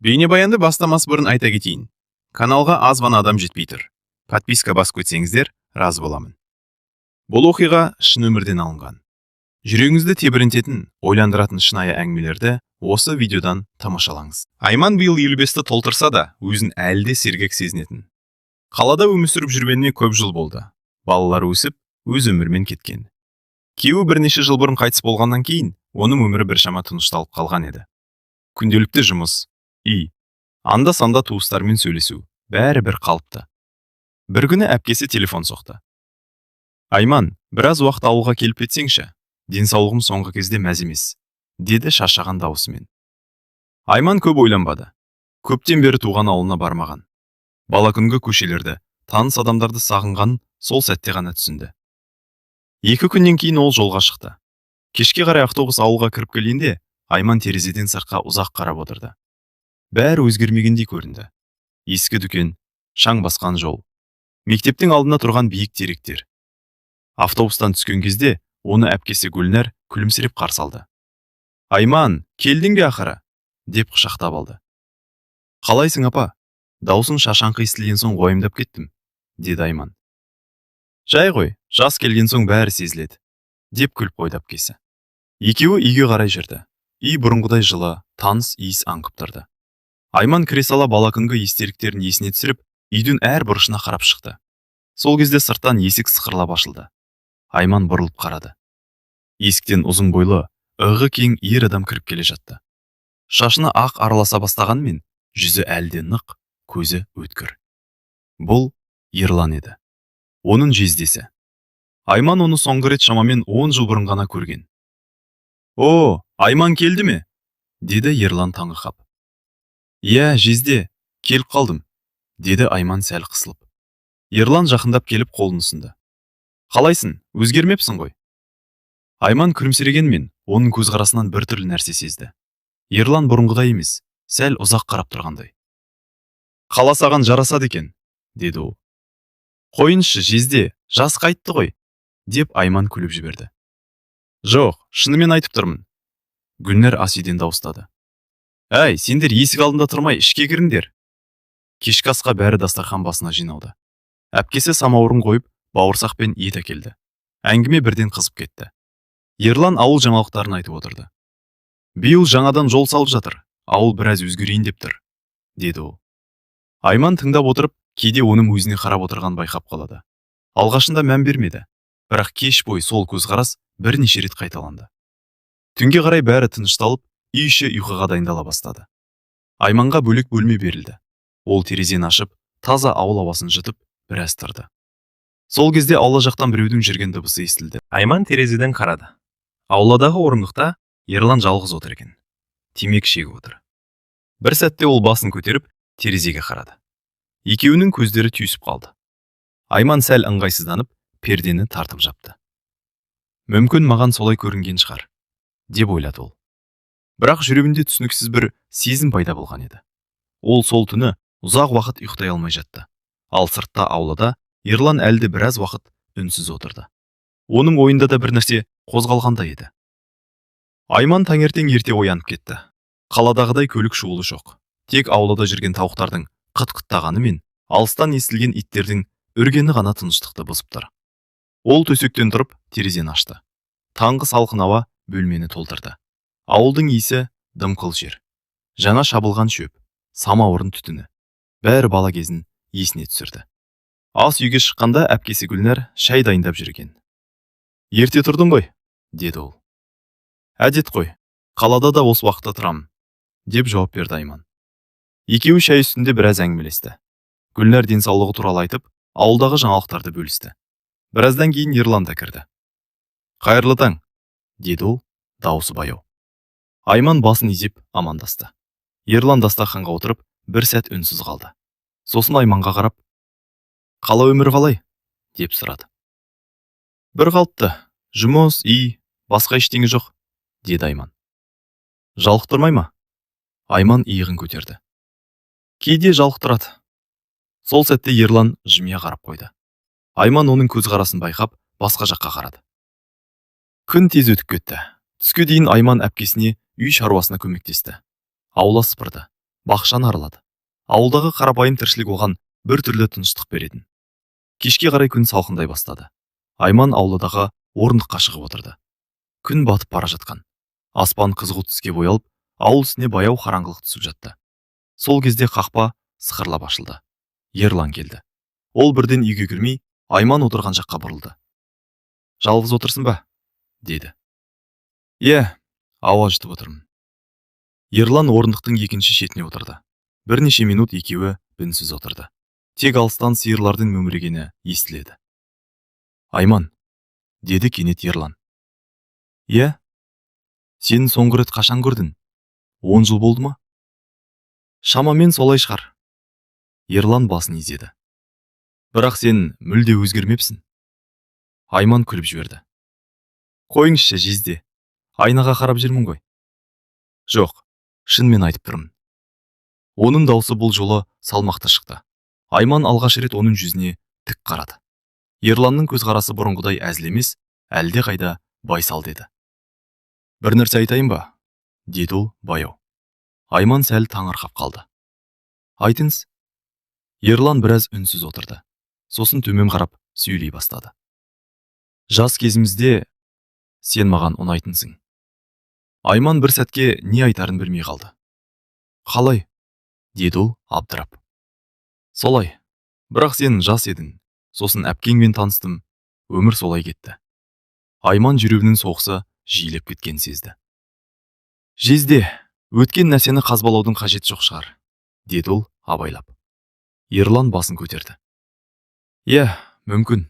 Бейнебаянды бастамас бұрын айта кетейін. Каналға аз ғана адам жетпей тұр. Подписка басып кетсеңіздер, разы боламын. Бұл оқиға шын өмірден алынған. Жүрегіңізді тебірентетін, ойландыратын шынайы әңгімелерді осы видеодан тамашалаңыз. Айман биыл 55-ті толтырса да, өзін әлі де сергек сезінетін. Қалада өмір сүріп жүргеніне көп жыл болды. Балалары өсіп, өз өмірмен кеткен. Күйеуі бірнеше жыл бұрын қайтыс болғаннан кейін, оның өмірі біршама тынышталып қалған еді. Күнделікті жұмыс, үй, анда-санда туыстармен сөйлесу, бәрі бір қалыпты. Бір күні әпкесі телефон соқты. Айман, біраз уақыт ауылға келіп кетсеңші, денсаулығым соңғы кезде мәз емес, деді шаршаған дауысымен. Айман көп ойланбады. Көптен бері туған ауылына бармаған. Бала күнгі көшелерді, таныс адамдарды сағынған сол сәтте ғана түсінді. 2 күннен кейін ол жолға шықты. Кешке қарай автобус ауылға кіріп келгенде, Айман терезеден сыртқа ұзақ қарап отырды. Бәрі өзгермегендей көрінді. Ескі дүкен, шаң басқан жол, мектептің алдына тұрған биік теректер. Автобустан түскен кезде оны әпкесі Гүлнәр күлімсіреп қарсы алды. Айман, келдің бе ақыры? Деп құшақтап алды. Қалайсың апа? Даусың шашаңқы естілген соң уайымдап кеттім, деді Айман. Жай ғой, жас келген соң бәрі сезіледі, деп күліп қойды әпкесі. Екеуі үйге қарай жүрді. Үй бұрынғыдай жылы, таныс иіс аңқып тұрды. Айман кіре сала бала күнгі естеліктерін есіне түсіріп, үйдің әр бұрышына қарап шықты. Сол кезде сырттан есік сықырлап ашылды. Айман бұрылып қарады. Есіктен ұзын бойлы, ығы кең ер адам кіріп келе жатты. Шашына ақ араласа бастағанмен, жүзі әлде нық, көзі өткір. Бұл Ерлан еді. Оның жездесі. Айман оны соңғы рет шамамен 10 жыл бұрын ғана көрген. «О, Айман келді ме?» деді Ерлан таңырқап. «Иә, жезде, келіп қалдым», деді Айман сәл қысылып. Ерлан жақындап келіп қолын ұсынды. «Қалайсың, өзгермепсің ғой?» Айман күлімсірегенмен, оның көзқарасынан бір түрлі нәрсе сезді. Ерлан бұрынғыдай емес, сәл ұзақ қарап тұрғандай. «Қала саған жарасады екен», деді ол. «Қойыншы, жезде, жас қайтты ғой», деп Айман күліп жіберді. «Жоқ, шынымен айтып тұрмын», Гүлнәр ас үйден дауыстады. «Әй, сендер есік алдында тұрмай ішке кіріңдер». Кешкі асқа бәрі дастархан басына жиналды. Әпкесі самауырын қойып, бауырсақ пен ет әкелді. Әңгіме бірден қызып кетті. Ерлан ауыл жаңалықтарын айтып отырды. «Биыл жаңадан жол салып жатыр, ауыл біраз өзгерейін деп тұр», деді ол. Айман тыңдап отырып, кейде оның өзіне қарап отырған байқап қалады. Алғашында мән бермеді, бірақ кеш бойы сол көзқарас бірнеше рет қайталанды. Түнге қарай бәрі тынышталып, үй іші ұйқыға дайындала бастады. Айманға бөлек бөлме берілді. Ол терезені ашып, таза ауыл ауасын жұтып, біраз тұрды. Сол кезде аула жақтан біреудің жүрген дыбысы естілді. Айман терезеден қарады. Ауладағы орындықта Ерлан жалғыз отыр екен. Темекі шегіп отыр. Бір сәтте ол басын көтеріп, терезеге қарады. Екеуінің көздері түйісіп қалды. Айман сәл ыңғайсызданып, пердені тартып жапты. Мүмкін маған солай көрінген шығар, деп ойлады ол. Бірақ жүрегінде түсініксіз бір сезім пайда болған еді. Ол сол түні ұзақ уақыт ұйықтай алмай жатты. Ал сыртта аулада Ерлан әлде біраз уақыт үнсіз отырды. Оның ойында да бір нәрсе қозғалғандай еді. Айман таңертең ерте оянып кетті. Қаладағыдай көлік шуылы жоқ. Тек аулада жүрген тауықтардың қыт-қыттағаны мен алыстан естілген иттердің үргені ғана тыныштықты бұзып тұр. Ол төсектен тұрып, терезені ашты. Таңғы салқын ауа бөлмені толтырды. Ауылдың иісі дымқыл жер. Жаңа шабылған шөп, самауырын түтіні. Бәрі бала кезін есіне түсірді. Ас үйге шыққанда әпкесі Гүлнәр шай дайындап жүрген. «Ерте тұрдың ғой», деді ол. «Әдет қой, қалада да осы уақытта тұрамын», деп жауап берді Айман. Екеуі шай үстінде біраз әңгімелесті. Гүлнәр денсаулығы туралы айтып, ауылдағы жаңалықтарды бөлісті. Біраздан кейін Ерлан да кірді. «Қайырлы таң», деді ол, дауысы баяу. Айман басын изеп амандасты. Ерлан дастарханға отырып, бір сәт үнсіз қалды. Сосын Айманға қарап, «Қала өмір қалай?» деп сұрады. «Бір қалыпты, жұмыс, үй, басқа ештеңе жоқ», деді Айман. «Жалықтырмай ма?» Айман иығын көтерді. «Кейде жалықтырады». Сол сәтте Ерлан жымия қарап қойды. Айман оның көзқарасын байқап, басқа жаққа қарады. Күн тез өтіп кетті. Түске дейін Айман әпкесіне үй шаруасына көмектесті. Аула сыпырды. бақшаны аралады. Ауылдағы қарапайым тіршілік оған бір түрлі тыныштық беретін. Кешке қарай күн салқындай бастады. Айман ауладағы орындыққа шығып отырды. Күн батып бара жатқан. Аспан қызғылт түске боялып, ауыл үстіне баяу қараңғылық түсіп жатты. Сол кезде қақпа сықырлап ашылды. Ерлан келді. Ол бірден үйге кірмей, Айман отырған жаққа бұрылды. Жалғыз отырсың ба? Деді. Иә, ауа жұтып отырмын. Ерлан орындықтың екінші шетіне отырды. Бірнеше минут екеуі үнсіз отырды. Тек алыстан сиырлардың мөңірегені естіледі. Айман, деді кенет Ерлан. Иә? Сені соңғы рет қашан көрдің? 10 жыл болды ма? Шамамен солай шығар. Ерлан басын изеді. Бірақ сен мүлде өзгермепсің. Айман күліп жіберді. Қойыңызшы, жезде. Айнаға қарап жүрмін ғой. Жоқ, шынымен айтып тұрмын. Оның даусы бұл жолы салмақты шықты. Айман алғаш рет оның жүзіне тік қарады. Ерланның көзқарасы бұрынғыдай әзіл емес, әлде қайда байсал деді. Бір нәрсе айтайын ба? Деді ол баяу. Айман сәл таңырқап қалды. Айтыңыз. Ерлан біраз үнсіз отырды. Сосын төмен қарап сөйлей бастады. Жас кезімізде сен маған ұнайтынсың. Айман бір сәтке не айтарын білмей қалды. Қалай? Деді ол абдырап. Солай. Бірақ сен жас едің. Сосын әпкеңмен таныстым. Өмір солай кетті. Айман жүрегінің соғысы жиілеп кеткен сезді. Жезде, өткен нәрсені қазбалаудың қажеті жоқ шығар, деді ол абайлап. Ерлан басын көтерді. Иә, мүмкін.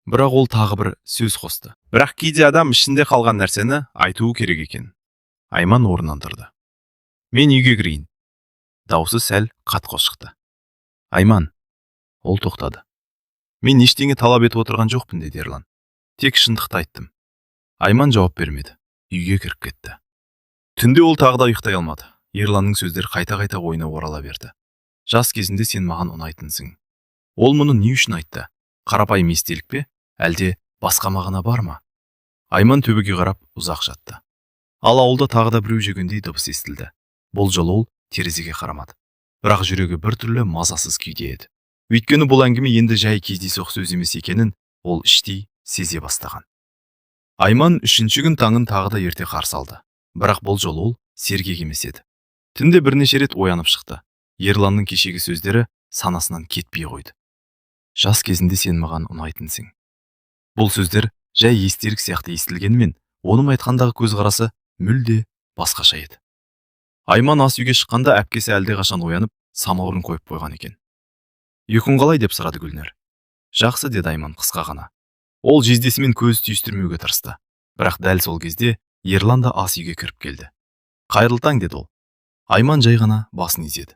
Бірақ ол тағы бір сөз қосты. Бірақ кейде адам ішінде қалған нәрсені айтуы керек екен. Айман орнынан тұрды. Мен үйге кірейін. Даусы сәл қатқыл шықты. Айман. Ол тоқтады. Мен ештеңе талап етіп отырған жоқпын, деді Ерлан. Тек шындықты айттым. Айман жауап бермеді. Үйге кіріп кетті. Түнде ол тағы да ұйықтай алмады. Ерланның сөздері қайта-қайта ойына орала берді. Жас кезінде сен маған ұнайтынсың. Ол мұны не үшін айтты? Қарапайым естелік пе? Әлде басқа мағына бар ма? Айман төбеге қарап ұзақ жатты. Ал ауылда тағы да біреу жүргендей дыбыс естілді. Бұл жолы ол терезеге қарамады. Бірақ жүрегі біртүрлі мазасыз күйде еді. Өйткені бұл әңгіме енді жай кездейсоқ сөз емес екенін ол іштей сезе бастаған. Айман үшінші күн таңын тағы да ерте қарсы алды. Бірақ бұл жолы ол сергек емес еді. Түнде бірнеше рет оянып шықты. Ерланның кешегі сөздері санасынан кетпей қойды. Жас кезінде сен маған ұнайтынсың. Бұл сөздер жай естелік сияқты естілгенмен, оның айтқандағы көзқарасы мүлде басқаша еді. Айман ас үйге шыққанда әпкесі әлдеқашан оянып, самаурын қойып қойған екен. Ұйқың қалай деп сұрады Гүлнәр. Жақсы, деді Айман қысқа ғана. Ол жездесімен көз түйістірмеуге тырысты. Бірақ дәл сол кезде Ерлан да ас үйге кіріп келді. Қайырлы таң, деді ол. Айман жай ғана басын изеді.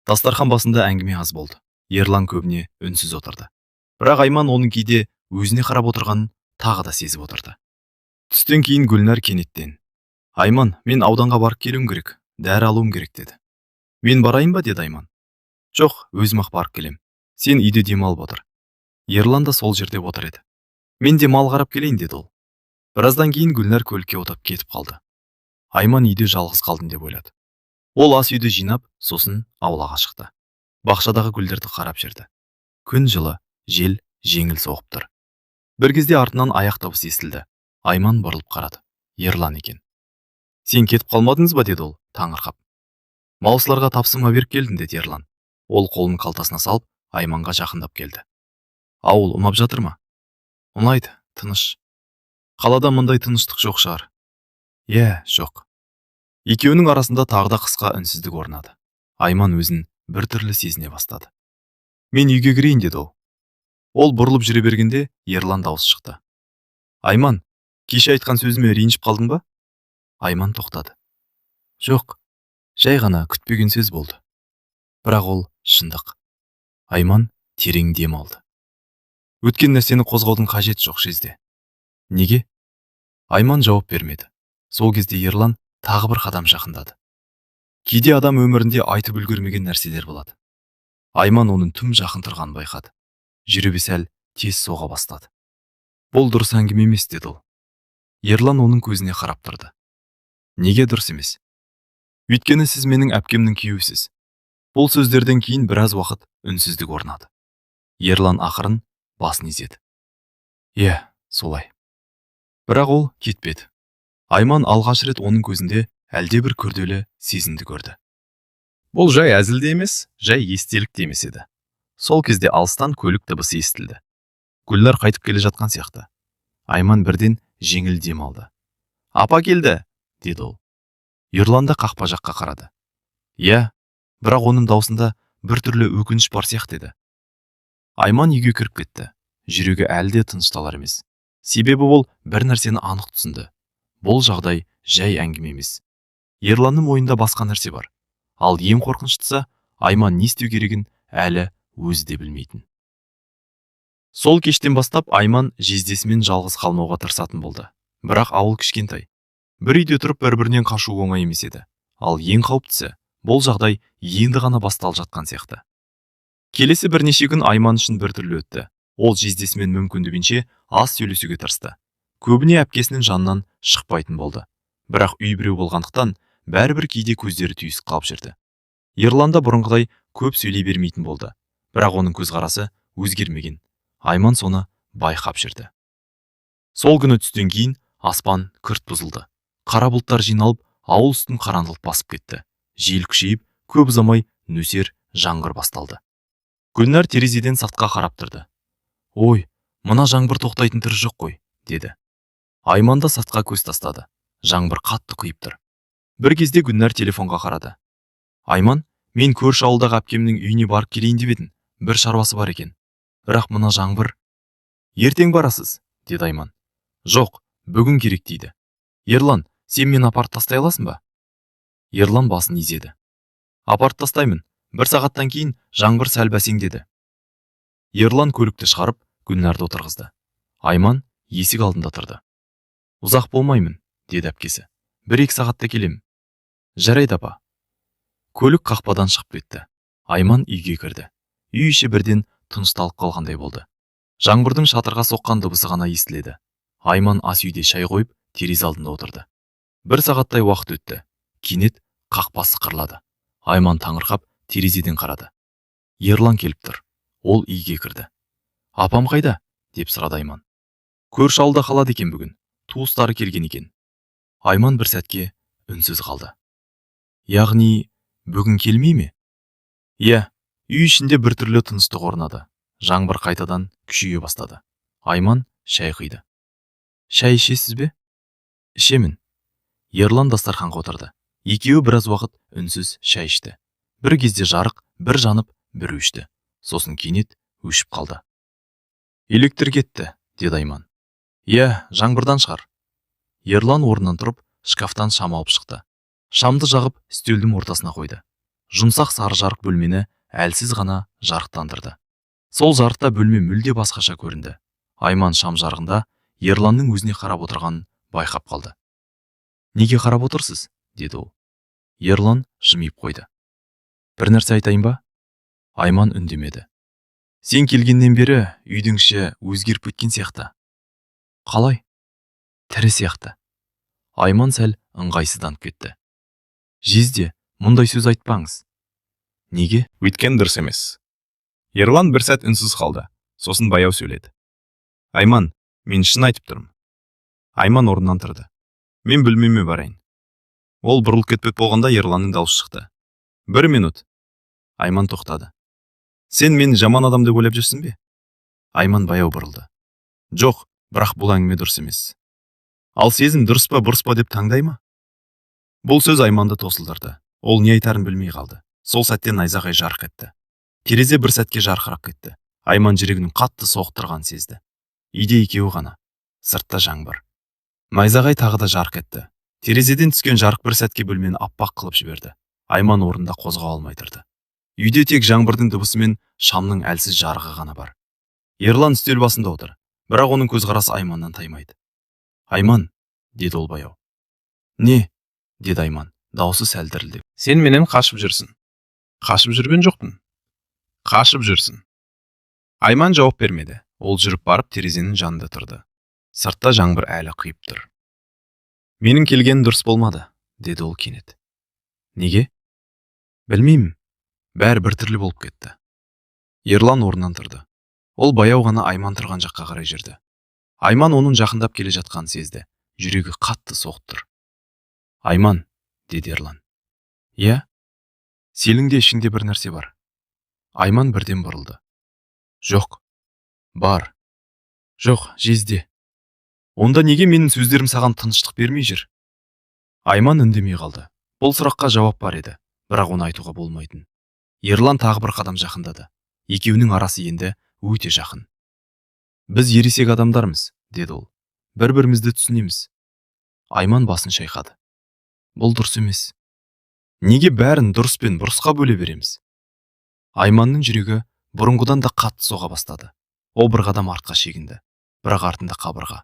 Дастархан басында әңгіме аз болды. Ерлан көбіне үнсіз отырды. Бірақ Айман оның кейде өзіне қарап отырғанын тағы да сезіп отырды. Түстен кейін Гүлнәр кенеттен: Айман, мен ауданға барып келуім керек, дәрі алуым керек, деді. Мен барайын ба, деді Айман. Жоқ, өзім-ақ барып келем. Сен үйде демалып отыр. Ерлан да сол жерде отыр еді. Мен де мал қарап келейін, деді ол. Біраздан кейін Гүлнәр көлікке отырып кетіп қалды. Айман үйде жалғыз қалдым деп ойлады. Ол ас үйді жинап, сосын аулаға шықты. Бақшадағы гүлдерді қарап жүрді. Күн жылы, жел жеңіл соғып тұр. Бір кезде артынан аяқ дыбысы естілді. Айман бұрылып қарады. Ерлан екен. Сен кетіп қалмадыңыз ба, деді ол таңырқап. Малшыларға тапсырма беріп келдім, деді Ерлан. Ол қолын қалтасына салып, Айманға жақындап келді. Ауыл ұнап жатыр ма? Ұнайды, тыныш. Қалада мұндай тыныштық жоқ шығар. Иә, жоқ. Екеуінің арасында тағы да қысқа үнсіздік орнады. Айман өзін біртүрлі сезіне бастады. Мен үйге кірейін, деді ол. Ол бұрылып жүре бергенде Ерлан дауыс шықты. Айман, кеше айтқан сөзіме ренжіп қалдың ба? Айман тоқтады. Жоқ, жай ғана күтпеген сөз болды. Бірақ ол шындық. Айман терең дем алды. Өткен нәрсені қозғаудың қажеті жоқ, жезде. Неге? Айман жауап бермеді. Сол кезде Ерлан тағы бір қадам жақындады. Кейде адам өмірінде айтып үлгермеген нәрселер болады. Айман оның тым жақын тұрғанын байқады. Жүрегі сәл тез соға бастады. Бұл дұрыс әңгіме емес, деді ол. Ерлан оның көзіне қарап тұрды. Неге дұрыс емес? Өйткені сіз менің әпкемнің күйеуісіз. Бұл сөздерден кейін біраз уақыт үнсіздік орнады. Ерлан ақырын басын изеді. Иә, солай. Бірақ ол кетпеді. Айман алғаш рет оның көзінде әлдебір күрделі сезімді көрді. Бұл жай әзіл де емес, жай естелік те емес еді. Сол кезде алыстан көлік дыбысы естілді. Гүлнар қайтып келе жатқан сияқты. Айман бірден жеңіл дем алды. Апа келді, деді ол. Ерлан да қақпа жаққа қарады. Иә, бірақ оның даусында бір түрлі өкініш бар сияқты еді. Айман үйге кіріп кетті. Жүрегі әлі де тынышталар емес. Себебі ол бір нәрсені анық түсінді. Бұл жағдай жай әңгіме емес. Ерланның ойында басқа нәрсе бар. Ал ең қорқыныштысы, Айман не істеу керегін әлі өзі де білмейтін. Сол кештен бастап Айман жездесімен жалғыз қалмауға тырысатын болды. Бірақ ауыл кішкентай. Бір үйде тұрып бір-бірінен қашу оңай емес еді. Ал ең қауіптісі, бұл жағдай енді ғана басталып жатқан сияқты. Келесі бірнеше күн Айман үшін біртүрлі өтті. Ол жездесімен мүмкіндігінше аз сөйлесуге тырысты. Көбіне әпкесінің жанынан шықпайтын болды. Бірақ үй біреу болғандықтан бәрібір кейде көздері түйісіп қалып жүрді. Ерлан да бұрынғыдай көп сөйлей бермейтін болды. Бірақ оның көзқарасы өзгермеген. Айман соны байқап жүрді. Сол күні түстен кейін аспан күрт бұзылды. Қара бұлттар жиналып, ауыл үстін қараңғылық басып кетті. Жел күшейіп, көп ұзамай нөсер жаңбыр басталды. Гүлнар терезеден сыртқа қарап тұрды. Ой, мына жаңбыр тоқтайтын түрі жоқ қой, деді. Айман да сыртқа көз тастады. Жаңбыр қатты құйып тұр. Бір кезде Гүлнар телефонға қарады. Айман, мен көрші ауылдағы әпкемнің үйіне барып келейін деп едім. Бір шаруасы бар екен. Бірақ мына жаңбыр. Ертең барасыз, деді Айман. Жоқ, бүгін керек дейді. Ерлан, сен мені апарып тастай аласың ба? Ерлан басын изеді. Апарып тастаймын. Бір сағаттан кейін жаңбыр сәл бәсеңдеді. Ерлан көлікті шығарып, Гүлнарды отырғызды. Айман есік алдында тұрды. Ұзақ болмаймын, деді әпкесі. 1-2 сағатта келем. Жарайды апа. Көлік қақпадан шығып кетті. Айман үйге кірді. Үй іші бірден тынышталып қалғандай болды. Жаңбырдың шатырға соққан дыбысы ғана естіледі. Айман ас үйде шай қойып, терезе алдында отырды. 1 сағаттай уақыт өтті. Кенет қақпасы қырылады. Айман таңырқап терезеден қарады. Ерлан келіп тұр. Ол үйге кірді. Апам қайда? Деп сұрады Айман. Көрші ауылда қалады екен бүгін. Туыстары келген екен. Айман бір сәтке үнсіз қалды. Яғни бүгін келмей ме? Иә, үй ішінде біртүрлі тыныштық орнады. Жаңбыр қайтадан күшейе бастады. Айман шай құйды. Шай ішесіз бе? Ішемін. Ерлан дастарханға отырды. Екеуі біраз уақыт үнсіз шай ішті. Бір кезде жарық, бір жанып, бір өшті. Сосын кенет өшіп қалды. Электр кетті, деді Айман. Иә, жаңбырдан шығар. Ерлан орнынан тұрып, шкафтан шам алып шықты. Шамды жағып, үстелдің ортасына қойды. Жұмсақ сары жарық бөлмені әлсіз ғана жарықтандырды. Сол жарықта бөлме мүлде басқаша көрінді. Айман шам жарығында Ерланның өзіне қарап отырғанын байқап қалды. Неге қарап отырсыз? Деді ол. Ерлан жымиып қойды. Бір нәрсе айтайын ба? Айман үндемеді. Сен келгеннен бері үйдің іші өзгеріп кеткен сияқты. Қалай? Тірі сияқты. Айман сәл ыңғайсызданып кетті. Жезде, мұндай сөз айтпаңыз. Неге? Өйткен дұрыс емес. Ерлан бір сәт үнсіз қалды. Сосын баяу сөйледі. Айман, мен шын айтып тұрмын. Айман орнынан тұрды. Мен бөлмеме барайын. Ол бұрылып кетпек болғанда Ерланның дауысы шықты. 1 минут. Айман тоқтады. Сен мені жаман адам деп ойлап жүрсің бе? Айман баяу бұрылды. Жоқ, бірақ бұл әңгіме дұрыс емес. Ал сезім дұрыс па бұрыс па деп таңдай ма? Бұл сөз Айманды тосылдырды. Ол не айтарын білмей қалды. Сол сәттен найзағай жарқ етті. Терезе бір сәтке жарқырап кетті. Айман жүрегінің қатты соғып тұрғанын сезді. Үйде екеуі ғана. Сыртта жаңбыр. Найзағай тағы да жарқ етті. Терезеден түскен жарық бір сәтке бөлмені аппақ қылып жіберді. Айман орнында қозғала алмай тұрды. Үйде тек жаңбырдың дыбысы мен шамның әлсіз жарығы ғана бар. Ерлан үстел басында отыр, бірақ оның көзқарасы Айманнан таймайды. Айман, деді ол баяу. Не? Деді Айман, даусы сәл дірілдеп. Сен менен қашып жүрсің. Қашып жүрген жоқпын. Қашып жүрсің. Айман жауап бермеді. Ол жүріп барып терезенің жанында тұрды. Сыртта жаңбыр әлі құйып тұр. Менің келгенім дұрыс болмады, деді ол кенет. Неге? Білмеймін. Бәрі біртүрлі болып кетті. Ерлан орнынан тұрды. Ол баяу ғана Айман тұрған жаққа қарай жүрді. Айман оның жақындап келе жатқанын сезді. Жүрегі қатты соғып тұр. Айман, деді Ерлан. Иә? Сенің де ішіңде бір нәрсе бар. Айман бірден бұрылды. Жоқ. Бар. Жоқ, жезде. Онда неге менің сөздерім саған тыныштық бермей жүр? Айман үндемей қалды. Бұл сұраққа жауап бар еді, бірақ оны айтуға болмайтын. Ерлан тағы бір қадам жақындады. Екеуінің арасы енді өте жақын. Біз ересек адамдармыз, деді ол. Бір-бірімізді түсінеміз. Айман басын шайқады. Бұл дұрыс емес. Неге бәрін дұрыс пен бұрысқа бөле береміз? Айманның жүрегі бұрынғыдан да қатты соға бастады. Ол бір қадам артқа шегінді, бірақ артында қабырға.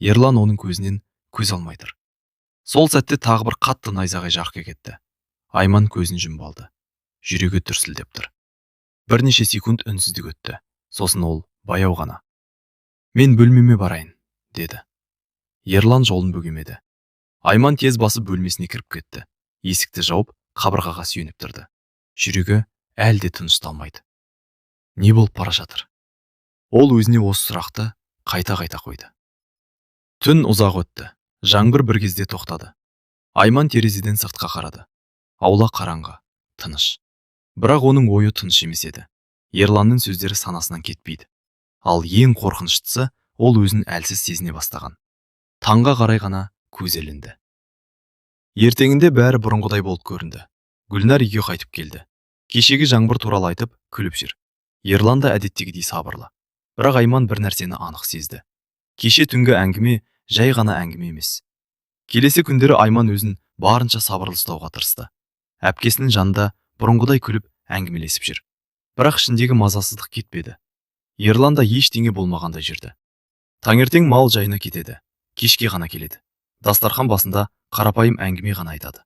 Ерлан оның көзінен көз алмай тұр. Сол сәтте тағы бір қатты найзағай жарқ кетті. Айман көзін жұмып алды. Жүрегі дүрсілдеп тұр. Бірнеше секунд үнсіздік өтті. Сосын ол баяу ғана: "Мен бөлмеме барайын", деді. Ерлан жолын бөгемеді. Айман тез басып бөлмесіне кіріп кетті. Есікті жауып, қабырғаға сүйеніп тұрды. Жүрегі әлде тынышталмайды. Не болып бара жатыр? Ол өзіне осы сұрақты қайта-қайта қойды. Түн ұзақ өтті. Жаңбыр бір кезде тоқтады. Айман терезеден сыртқа қарады. Аула қараңғы, тыныш. Бірақ оның ойы тыныш емес еді. Ерланның сөздері санасынан кетпейді. Ал ең қорқыныштысы, ол өзін әлсіз сезіне бастаған. Таңға қарай ғана көзі ілінді. Ертеңінде бәрі бұрынғыдай болып көрінді. Гүлнар үйге қайтып келді. Кешегі жаңбыр туралы айтып, күліп жүр. Ерлан да әдеттегідей сабырлы. Бірақ Айман бір нәрсені анық сезді. Кеше түнгі әңгіме жай ғана әңгіме емес. Келесі күндері Айман өзін барынша сабырлы ұстауға тырысты. Әпкесінің жанында бұрынғыдай күліп әңгімелесіп жүр. Бірақ ішіндегі мазасыздық кетпеді. Ерлан да ештеңе болмағандай жүрді. Таңертең мал жайына кетеді. Кешке ғана келеді. Дастархан басында қарапайым әңгіме ғана айтады.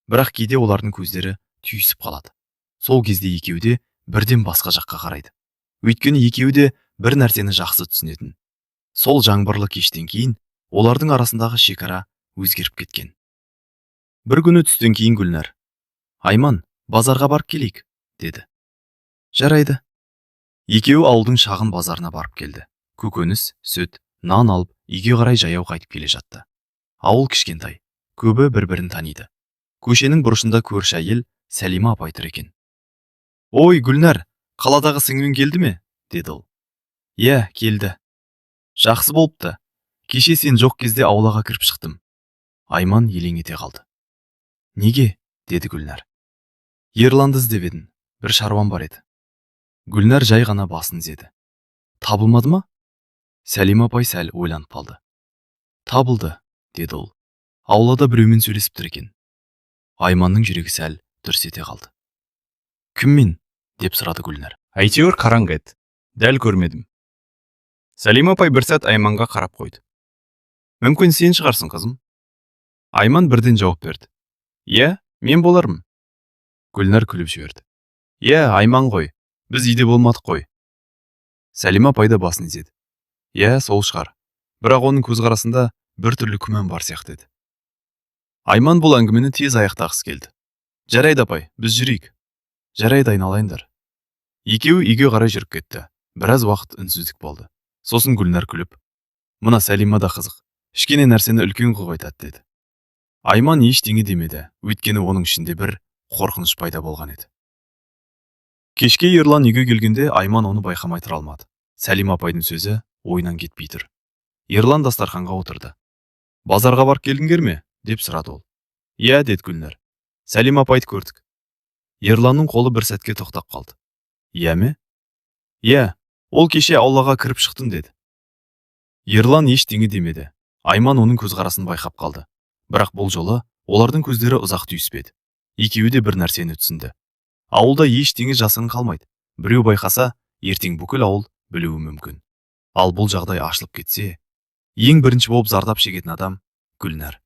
Бірақ кейде олардың көздері түйісіп қалады. Сол кезде екеуі де бірден басқа жаққа қарайды. Өйткені екеуі де бір нәрсені жақсы түсінетін. Сол жаңбырлы кештен кейін олардың арасындағы шекара өзгеріп кеткен. Бір күні түстен кейін Гүлнар: "Айман, базарға барып келейік", деді. Жарайды. Екеуі ауылдың шағын базарына барып келді. Көкөніс, сүт, нан алып, үйге қарай жаяу қайтып келе жатты. Ауыл кішкентай, көбі бір-бірін таниды. Көшенің бұрышында көрші әйел Сәлима апай тұр екен. "Ой, Гүлнар, қаладағы сіңлің келді ме?" деді ол. "Иә, келді. Жақсы болыпты. Кеше сен жоқ кезде аулаға кіріп шықтым." Айман елең ете қалды. "Неге?" деді Гүлнар. "Ерланды іздеп едім. Бір шаруам бар еді." Гүлнар жай ғана басын изеді. "Табылмады ма?" Сәлима апай сәл ойланып қалды. "Табылды", деді ол. "Аулада біреумен сөйлесіп тұр екен." Айманның жүрегі сәл дүрс ете қалды. "Кіммен?" деп сұрады Гүлнар. Әйтеуір қараңғы еді. Дәл көрмедім. Сәлима апай бір сәт Айманға қарап қойды. "Мүмкін сен шығарсың, қызым." Айман бірден жауап берді. "Иә, мен болармын." Гүлнар күліп жіберді. "Иә, Айман ғой. Біз үйде болмадық қой." Сәлима апай да басын изеді. "Иә, сол шығар. Бірақ оның көзқарасында бір түрлі күмән бар сияқты еді." Айман бұл әңгімені тез аяқтағысы келді. "Жарайды апай, біз жүрейік." "Жарайды, айналайындар." Екеуі үйге қарай жүріп кетті. Біраз уақыт үнсіздік болды. Сосын Гүлнар күліп: "Мына Сәлима да қызық. Кішкене нәрсені үлкен қылып айтады", деді. Айман ештеңе демеді, өйткені оның ішінде бір қорқыныш пайда болған еді. Кешке Ерлан үйге келгенде Айман оны байқамай тұра алмады. Сәлима апайдың сөзі ойынан кетпей тұр. Ерлан дастарханға отырды. "Базарға барып келдіңдер ме?" деп сұрады ол. "Иә", деді Гүлнар. "Сәлима апайды көрдік." Ерланның қолы бір сәтке тоқтап қалды. "Иә ме?" "Иә, ол кеше аулаға кіріп шықтым", деді. Ерлан ештеңе демеді. Айман оның көзқарасын байқап қалды. Бірақ бұл жолы олардың көздері ұзақ түйіспеді. Екеуі де бір нәрсені түсінді. Ауылда ештеңе жасырын қалмайды. Біреу байқаса, ертең бүкіл ауыл білуі мүмкін. Ал бұл жағдай ашылып кетсе, ең бірінші болып зардап шегетін адам Гүлнар.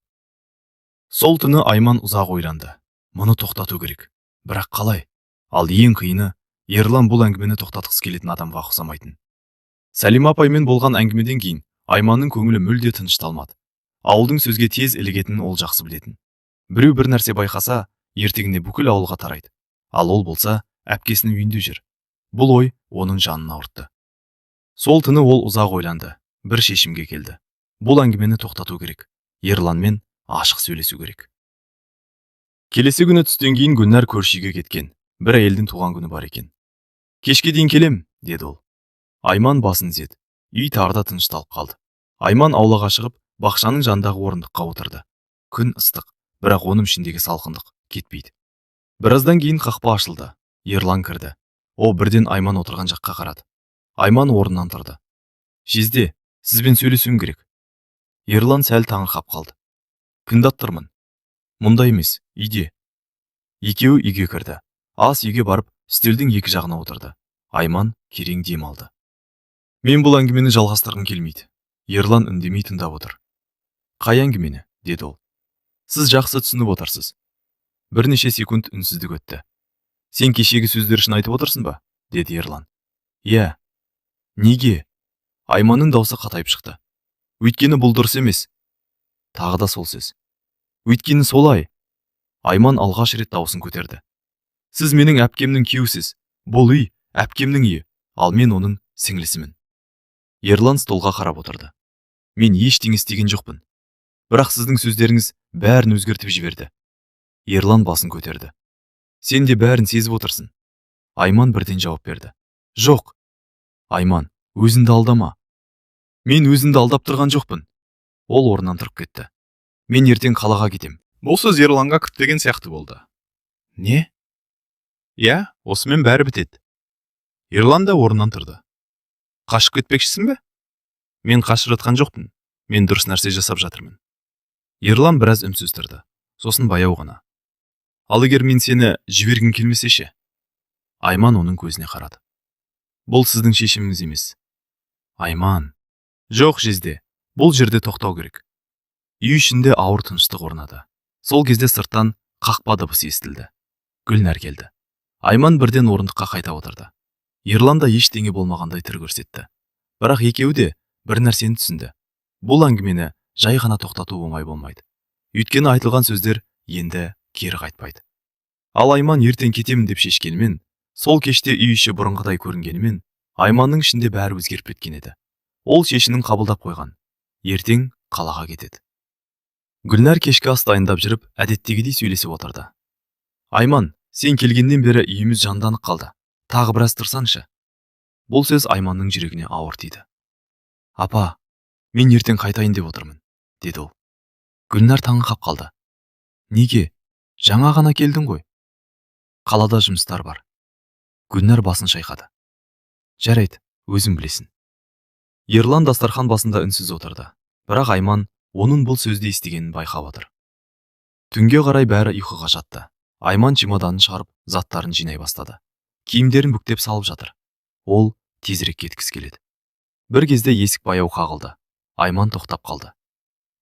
Сол түні Айман ұзақ ойланды. Мұны тоқтату керек. Бірақ қалай? Ал ең қиыны, Ерлан бұл әңгімені тоқтатқысы келетін адамға ұқсамайтын. Сәлима апаймен болған әңгімеден кейін Айманның көңілі мүлде тынышталмады. Ауылдың сөзге тез ілігетінін ол жақсы білетін. Біреу бір нәрсе байқаса, ертеңіне бүкіл ауылға тарайды. Ал ол болса, әпкесінің үйінде жүр. Бұл ой оның жанын ауыртты. Сол түні ол ұзақ ойланды, бір шешімге келді. Бұл әңгімені тоқтату керек. Ерланмен ашық сөйлесу керек. Келесі күні түстен кейін Гүлнәр көрші үйге кеткен. Бір әйелдің туған күні бар екен. Кешке дейін келем, деді ол. Айман басын изеді. Үй тағы да тынышталып қалды. Айман аулаға шығып, бақшаның жанындағы орындыққа отырды. Күн ыстық, бірақ оның ішіндегі салқындық кетпейді. Біраздан кейін қақпа ашылды. Ерлан кірді. Ол бірден Айман отырған жаққа қарады. Айман орнынан тұрды. Жезде, сізбен сөйлесуім керек. Ерлан сәл таңырқап қалды. Тыңдап тұрмын. Мұнда емес, үйде. Екеуі үйге кірді. Ас үйге барып, үстелдің екі жағына отырды. Айман керең дем алды. Мен бұл әңгімені жалғастырғым келмейді. Ерлан үндемей тыңдап отыр. Қай әңгімені, деді ол. Сіз жақсы түсініп отырсыз. Бірнеше секунд үнсіздік өтті. Сен кешегі сөздер үшін айтып отырсың ба, деді Ерлан. Иә. Неге? Айманның даусы қатайып шықты. Өйткені бұл дұрыс емес. Тағы да сол сөз. Өйткені солай. Айман алғаш рет даусын көтерді. Сіз менің әпкемнің күйеусіз. Бұл үй әпкемнің үйі, ал мен оның сіңлісімін. Ерлан столға қарап отырды. Мен ештеңе істеген жоқпын. Бірақ сіздің сөздеріңіз бәрін өзгертіп жіберді. Ерлан басын көтерді. Сен де бәрін сезіп отырсың. Айман бірден жауап берді. Жоқ. Айман, өзіңді алдама. Мен өзімді алдап тұрған жоқпын. Ол орнынан тұрып кетті. Мен ертең қалаға кетем. Бұл сөз Ерланға күтпеген сияқты болды. Не? Иә, осымен бәрі бітеді. Ерлан да орнынан тұрды. Қашып кетпекшісің бе? Мен қашып жатқан жоқпын. Мен дұрыс нәрсе жасап жатырмын. Ерлан біраз үнсіз тұрды. Сосын баяу ғана. Ал егер мен сені жібергім келмесе ше? Айман оның көзіне қарады. Бұл сіздің шешіміңіз емес. Айман. Жоқ, Жезде. Бұл жерде тоқтау керек. Үй ішінде ауыр тыныштық орнады. Сол кезде сырттан қақпа дыбысы естілді. Гүлнәр келді. Айман бірден орындыққа қайта отырды. Ерлан да ештеңе болмағандай түр көрсетті. Бірақ екеуі де бір нәрсені түсінді. Бұл әңгімені жай ғана тоқтату оңай болмайды. Өйткені айтылған сөздер енді кері қайтпайды. Ал Айман ертең кетемін деп шешкенімен, сол кеште үй іші бұрынғыдай көрінгенімен, Айманның ішінде бәрі өзгеріп кеткен еді. Ол шешімін қабылдап қойған. Ертең қалаға кетеді. Гүлнәр кешкі ас дайындап жүріп, әдеттегідей сөйлесіп отырды. Айман, сен келгеннен бері үйіміз жанданып қалды. Тағы біраз тұрсаңшы. Бұл сөз Айманның жүрегіне ауыр тиді. Апа, мен ертең қайтайын деп отырмын, деді ол. Гүлнәр таңырқап қалды. Неге? Жаңа ғана келдің ғой. Қалада жұмыстар бар. Гүлнәр басын шайқады. Жарайды, өзің білесің. Ерлан дастархан басында үнсіз отырды. Бірақ Айман оның бұл сөзді естігенін байқап отыр. Түнге қарай бәрі ұйқыға жатты. Айман чемоданын шығарып, заттарын жинай бастады. Киімдерін бүктеп салып жатыр. Ол тезірек кеткісі келеді. Бір кезде есік баяу қағылды. Айман тоқтап қалды.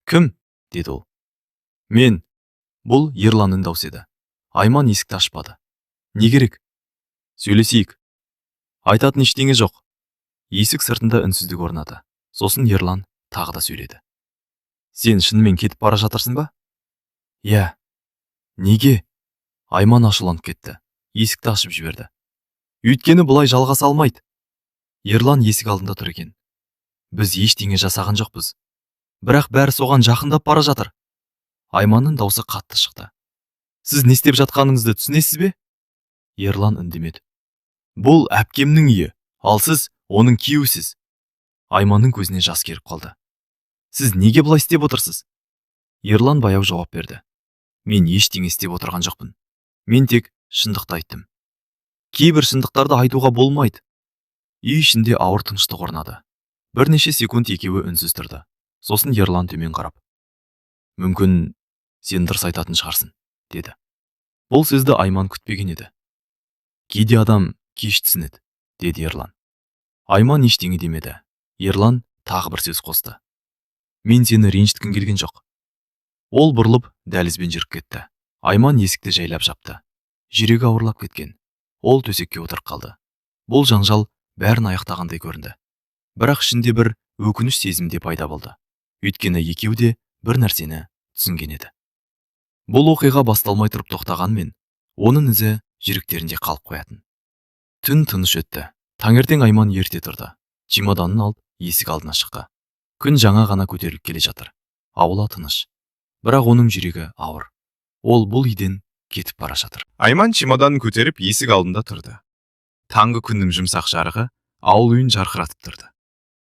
Кім? Деді ол. Мен. Бұл Ерланның даусы еді. Айман есікті ашпады. Не керек? Сөйлесейік. Айтатын ештеңе жоқ. Есік сыртында үнсіздік орнады. Сосын Ерлан тағы да сөйледі. Сен шынымен кетіп бара жатырсың ба? Иә. Неге? Айман ашуланып кетті. Есікті ашып жіберді. Өйткені бұлай жалғаса алмайды. Ерлан есік алдында тұр екен. Біз ештеңе жасаған жоқпыз. Бірақ бәрі соған жақындап бара жатыр. Айманның даусы қатты шықты. Сіз не істеп жатқаныңызды түсінесіз бе? Ерлан үндемеді. Бұл әпкемнің үйі, ал сіз оның күйеусіз. Айманның көзіне жас келіп қалды. Сіз неге бұлай істеп отырсыз? Ерлан баяу жауап берді. Мен ештеңе істеп отырған жоқпын. Мен тек шындықты айттым. Кейбір шындықтарды айтуға болмайды. Үй ішінде ауыр тыныштық орнады. Бірнеше секунд екеуі үнсіз тұрды. Сосын Ерлан төмен қарап. Мүмкін сен дұрыс айтатын шығарсың, деді. Бұл сөзді Айман күтпеген еді. Кейде адам кеш түсінеді, деді Ерлан. Айман ештеңе демеді. Ерлан тағы бір сөз қосты. Мен сені ренжіткім келген жоқ. Ол бұрылып дәлізбен жүріп кетті. Айман есікті жайлап жапты. Жүрегі ауырлап кеткен. Ол төсекке отырып қалды. Бұл жанжал бәрін аяқтағандай көрінді. Бірақ ішінде бір өкініш сезімде пайда болды. Өйткені екеуі де бір нәрсені түсінген еді. Бұл оқиға басталмай тұрып тоқтағанмен, оның ізі жүректерінде қалып қоятын. Түн тыныш өтті. Таңертең Айман ерте тұрды. Чемоданын алып, есік алдына шықты. Күн жаңа ғана көтеріліп келе жатыр. Аула тыныш. Бірақ оның жүрегі ауыр. Ол бұл үйден кетіп бара жатыр. Айман чемоданын көтеріп есік алдында тұрды. Таңғы күннің жұмсақ жарығы ауыл үйін жарқыратып тұрды.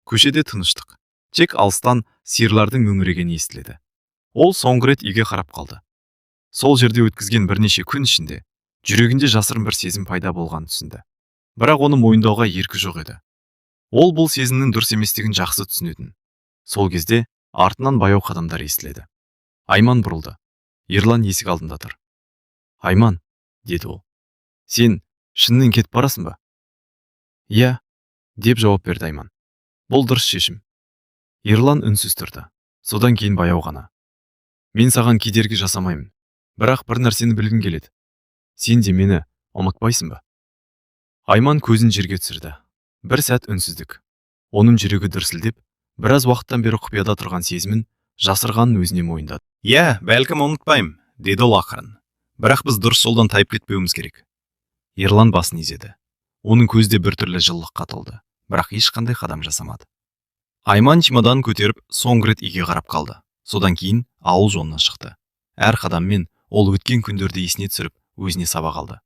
Көшеде тыныштық. Тек алыстан сиырлардың мөңірегені естіледі. Ол соңғы рет үйге қарап қалды. Сол жерде өткізген бірнеше күн ішінде жүрегінде жасырын бір сезім пайда болғанын түсінді. Бірақ оны мойындауға еркі жоқ еді. Ол бұл сезімнің дұрыс еместігін жақсы түсінетін. Сол кезде артынан баяу қадамдар естіледі. Айман бұрылды. Ерлан есік алдында тұр. Айман, деді ол. Сен шынымен кетіп барасың ба? Иә, деп жауап берді Айман. Бұл дұрыс шешім. Ерлан үнсіз тұрды. Содан кейін баяу ғана. Мен саған кедергі жасамаймын. Бірақ бір нәрсені білгім келеді. Сен де мені ұмытпайсың ба? Айман көзін жерге түсірді. Бір сәт үнсіздік. Оның жүрегі дүрсілдеп, біраз уақыттан бері құпияда тұрған сезімін жасырғанын өзіне мойындады. Иә, бәлкім ұмытпаймын, деді ол ақырын. Бірақ біз дұрыс жолдан тайып кетпеуіміз керек. Ерлан басын изеді. Оның көзде біртүрлі жылылық қатылды, бірақ ешқандай қадам жасамады. Айман чемоданын көтеріп, соңғы рет үйге қарап қалды. Содан кейін ауыл жолына шықты. Әр қадаммен ол өткен күндерді есіне түсіріп, өзіне сабақ алды.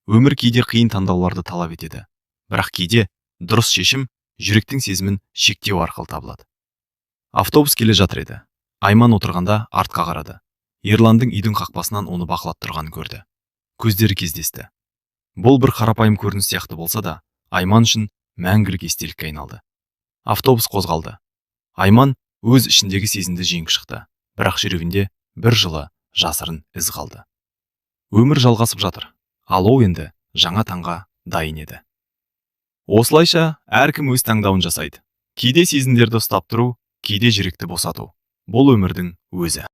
Өмір кейде қиын таңдауларды талап етеді, бірақ кейде дұрыс шешім жүректің сезімін шектеу арқылы табылады. Автобус келе жатыр еді. Айман отырғанда артқа қарады. Ерландың үйдің қақпасынан оны бақылап тұрғанын көрді. Көздері кездесті. Бұл бір қарапайым көрініс сияқты болса да, Айман үшін мәңгілік естелікке айналды. Автобус қозғалды. Айман өз ішіндегі сезімді жеңіп шықты, бірақ жүрегінде бір жылы жасырын із қалды. Өмір жалғасып жатыр, ал ол енді жаңа таңға дайын еді. Осылайша әркім өз таңдауын жасайды. Кейде сезімдерді ұстап тұру, кейде жүректі босату. Бұл өмірдің өзі.